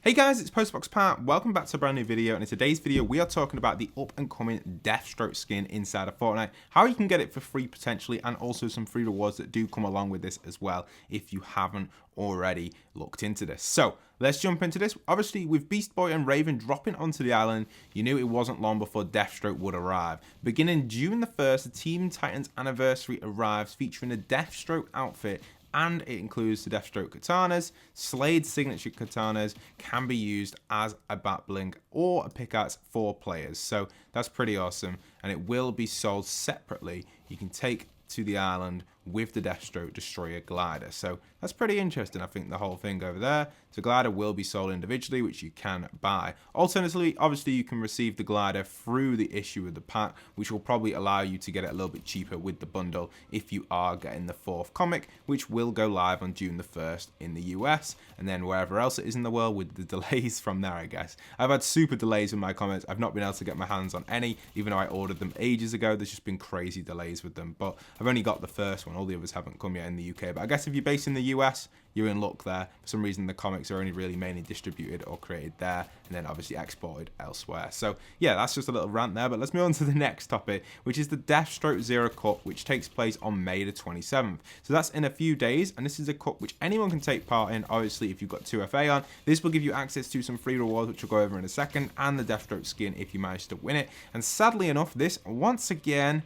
Hey guys, it's Postbox Pat. Welcome back to a brand new video, and in today's video we are talking about the up and coming Deathstroke skin inside of Fortnite, how you can get it for free potentially, and also some free rewards that do come along with this as well if you haven't already looked into this. So let's jump into this. Obviously, with Beast Boy and Raven dropping onto the island, you knew it wasn't long before Deathstroke would arrive. Beginning June the 1st, the Team Titans anniversary arrives featuring a Deathstroke outfit, and it includes the Deathstroke katanas. Slade's signature katanas can be used as a bat bling or a pickaxe for players, so that's pretty awesome, and it will be sold separately. You can take to the island with the Deathstroke Destroyer glider, so that's pretty interesting. I think the whole thing over there, the glider will be sold individually, which you can buy. Alternatively, obviously you can receive the glider through the issue of the pack, which will probably allow you to get it a little bit cheaper with the bundle if you are getting the 4th comic, which will go live on June the 1st in the US, and then wherever else it is in the world with the delays from there, I guess. I've had super delays with my comments. I've not been able to get my hands on any, even though I ordered them ages ago. There's just been crazy delays with them, but I've only got the first one. All the others haven't come yet in the UK, but I guess if you're based in the US, you're in luck there. For some reason, the comics are only really mainly distributed or created there and then obviously exported elsewhere. So yeah, that's just a little rant there, but let's move on to the next topic, which is the Deathstroke Zero Cup, which takes place on May the 27th. So that's in a few days, and this is a cup which anyone can take part in. Obviously, if you've got 2FA on, this will give you access to some free rewards, which we'll go over in a second, and the Deathstroke skin if you manage to win it. And sadly enough, this once again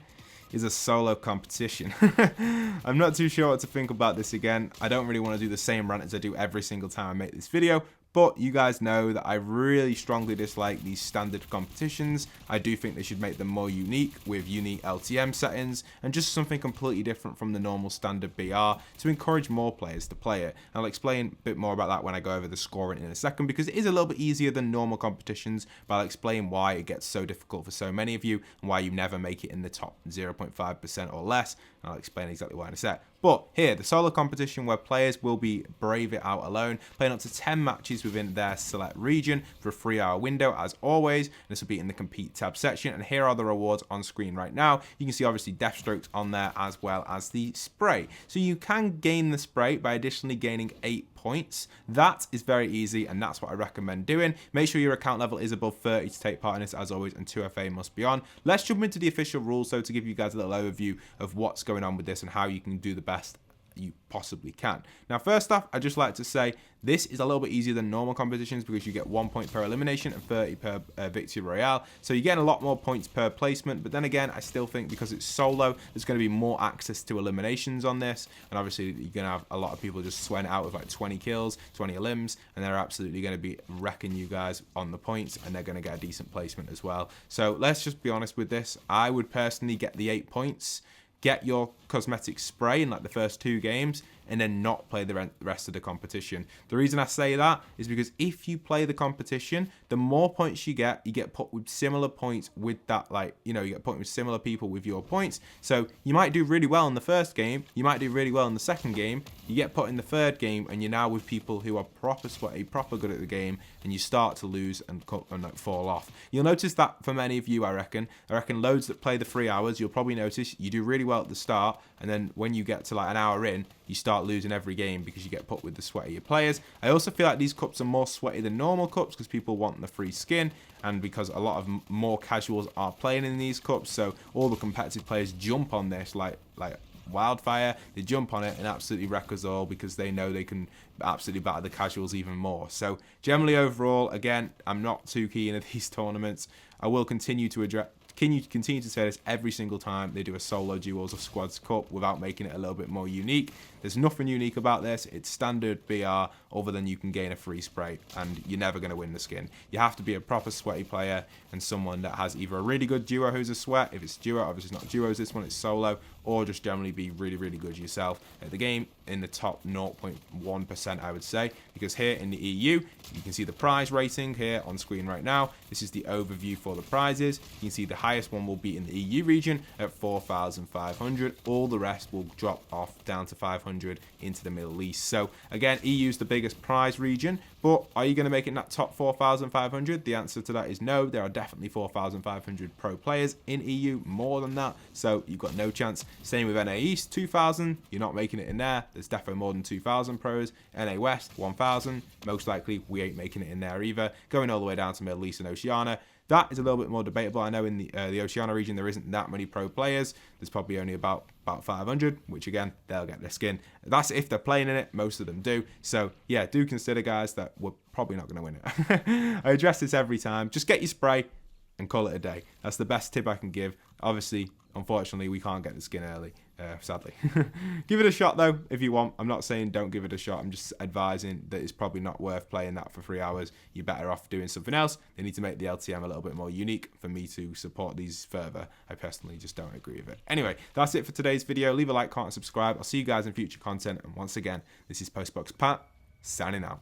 is a solo competition. I'm not too sure what to think about this again. I don't really want to do the same rant as I do every single time I make this video, but you guys know that I really strongly dislike these standard competitions. I do think they should make them more unique with unique LTM settings and just something completely different from the normal standard BR to encourage more players to play it. I'll explain a bit more about that when I go over the scoring in a second, because it is a little bit easier than normal competitions, but I'll explain why it gets so difficult for so many of you and why you never make it in the top 0.5% or less. And I'll explain exactly why in a sec. But here, the solo competition where players will be brave it out alone, playing up to 10 matches within their select region for a 3-hour window as always. And this will be in the compete tab section. And here are the rewards on screen right now. You can see obviously Deathstrokes on there as well as the spray. So you can gain the spray by additionally gaining 8 points. That is very easy, and that's what I recommend doing. Make sure your account level is above 30 to take part in this as always, and 2FA must be on. Let's jump into the official rules though, to give you guys a little overview of what's going on with this and how you can do the best you possibly can. Now, first off, I'd just like to say this is a little bit easier than normal competitions because you get 1 point per elimination and 30 per victory royale, so you're getting a lot more points per placement. But then again, I still think because it's solo, there's going to be more access to eliminations on this, and obviously you're going to have a lot of people just sweating out with like 20 kills, 20 elims, and they're absolutely going to be wrecking you guys on the points, and they're going to get a decent placement as well. So let's just be honest with this. I would personally get the 8 points, get your cosmetic spray in like the first 2 games, and then not play the rest of the competition. The reason I say that is because if you play the competition, the more points you get put with similar points with that, like, you know, you get put with similar people with your points. So you might do really well in the first game, you might do really well in the second game, you get put in the third game, and you're now with people who are proper sweaty, proper good at the game, and you start to lose and like fall off. You'll notice that for many of you, I reckon loads that play the 3 hours, you'll probably notice you do really well at the start, and then when you get to like an hour in, you start losing every game because you get put with the sweatier players. I also feel like these cups are more sweaty than normal cups because people want the free skin, and because a lot of more casuals are playing in these cups, so all the competitive players jump on this like wildfire. They jump on it and absolutely wreck us all because they know they can absolutely batter the casuals even more. So generally overall, again, I'm not too keen at these tournaments. I will continue to continue to say this every single time they do a solo duos or squads cup without making it a little bit more unique. There's nothing unique about this. It's standard BR, other than you can gain a free spray, and you're never going to win the skin. You have to be a proper sweaty player and someone that has either a really good duo who's a sweat. If it's duo, obviously it's not duos this one, it's solo, or just generally be really, really good yourself at the game in the top 0.1%, I would say, because here in the EU, you can see the prize rating here on screen right now. This is the overview for the prizes. You can see the highest one will be in the EU region at 4,500. All the rest will drop off down to 500 500 into the Middle East. So again, EU's the biggest prize region, but are you going to make it in that top 4,500? The answer to that is no. There are definitely 4,500 pro players in EU, more than that, so you've got no chance. Same with NA East, 2,000, you're not making it in there. There's definitely more than 2,000 pros. NA West, 1,000, most likely we ain't making it in there either. Going all the way down to Middle East and Oceania, that is a little bit more debatable. I know in the Oceania region there isn't that many pro players. There's probably only about 500, which again, they'll get their skin. That's if they're playing in it. Most of them do. So yeah, do consider, guys, that we're probably not going to win it. I address this every time. Just get your spray and call it a day. That's the best tip I can give. Obviously, unfortunately, we can't get the skin early, sadly. Give it a shot, though, if you want. I'm not saying don't give it a shot. I'm just advising that it's probably not worth playing that for 3 hours. You're better off doing something else. They need to make the LTM a little bit more unique for me to support these further. I personally just don't agree with it. Anyway, that's it for today's video. Leave a like, comment, and subscribe. I'll see you guys in future content. And once again, this is Postbox Pat, signing out.